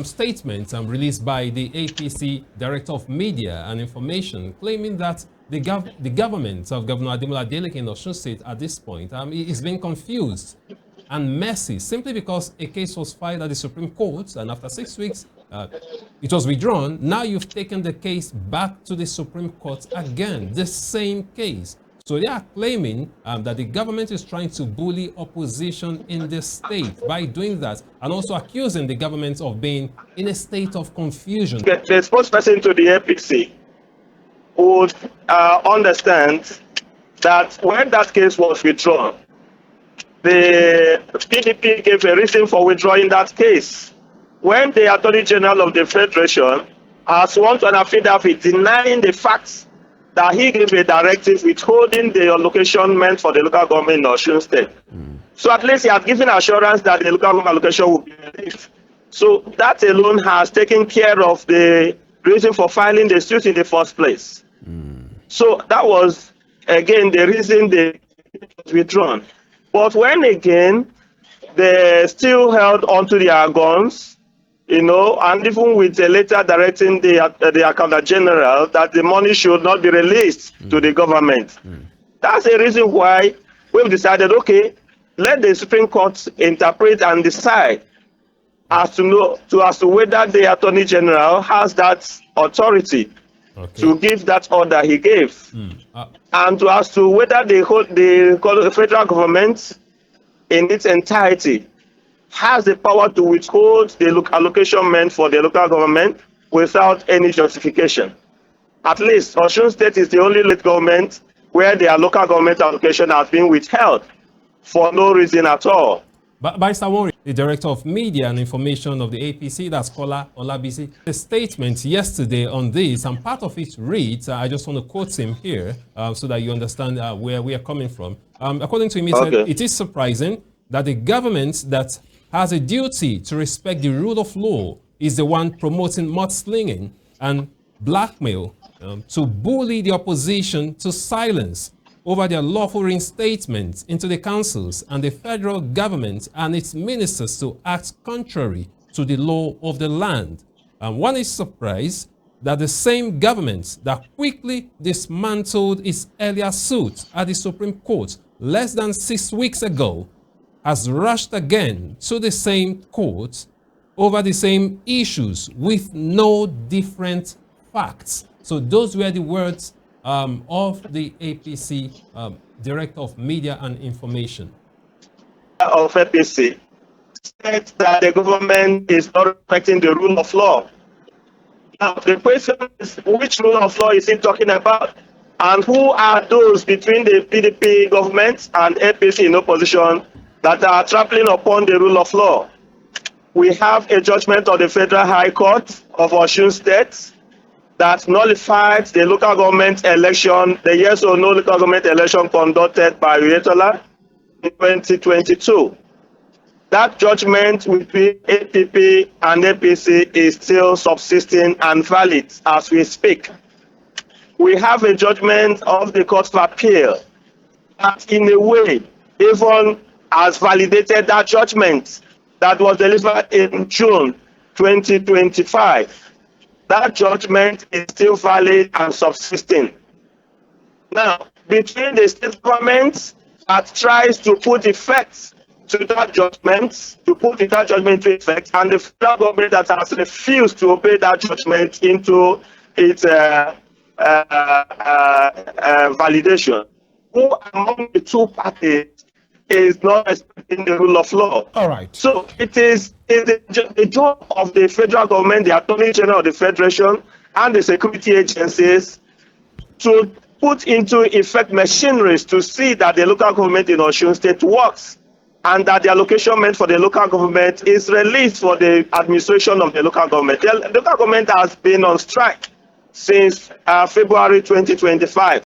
statement released by the APC Director of Media and Information, claiming that the government of Governor Ademola Adeleke in Osun State at this point is being confused and messy simply because a case was filed at the Supreme Court, and after 6 weeks it was withdrawn. Now you've taken the case back to the Supreme Court again, the same case. So they are claiming that the government is trying to bully opposition in the state by doing that, and also accusing the government of being in a state of confusion. The spokesperson to the APC would understand that when that case was withdrawn, the PDP gave a reason for withdrawing that case. When the Attorney General of the Federation has sworn to an affidavit denying the facts that he gave a directive withholding the allocation meant for the local government in Osun State. So at least he has given assurance that the local government allocation will be released. So that alone has taken care of the reason for filing the suit in the first place. So that was, again, the reason they withdrawn. But when again, they still held onto their guns, you know, and even with a letter directing the Accountant General that the money should not be released to the government. That's the reason why we've decided, okay, let the Supreme Court interpret and decide as to whether the Attorney General has that authority to give that order he gave, and as to whether the federal government in its entirety has the power to withhold the allocation meant for the local government without any justification. At least Osun State is the only state government where their local government allocation has been withheld for no reason at all. But by Nworie, the Director of Media and Information of the APC, that's Kola Olabisi, a statement yesterday on this, and part of it reads, I just want to quote him here so that you understand where we are coming from. According to him, he said, it is surprising that the government that has a duty to respect the rule of law is the one promoting mudslinging and blackmail to bully the opposition to silence over their lawful reinstatement into the councils, and the federal government and its ministers to act contrary to the law of the land. And one is surprised that the same government that quickly dismantled its earlier suit at the Supreme Court less than 6 weeks ago has rushed again to the same court over the same issues with no different facts. So those were the words of the APC Director of Media and Information. Of APC said that the government is not respecting the rule of law. Now the question is, which rule of law is he talking about? And who are those between the PDP government and APC in opposition that are trampling upon the rule of law? We have a judgment of the Federal High Court of Osun State that nullified the local government election, the yes or no local government election conducted by Uyetola in 2022. That judgment between APP and APC is still subsisting and valid as we speak. We have a judgment of the Court of Appeal that in a way even has validated that judgment that was delivered in June 2025. That judgment is still valid and subsisting. Now, between the state government that tries to put effect to that judgment, into effect, and the federal government that has refused to obey that judgment into its validation, who among the two parties is not respecting the rule of law? All right. So it is the job of the federal government, the Attorney General of the Federation, and the security agencies to put into effect machineries to see that the local government in Osun State works, and that the allocation meant for the local government is released for the administration of the local government. The local government has been on strike since February 2025.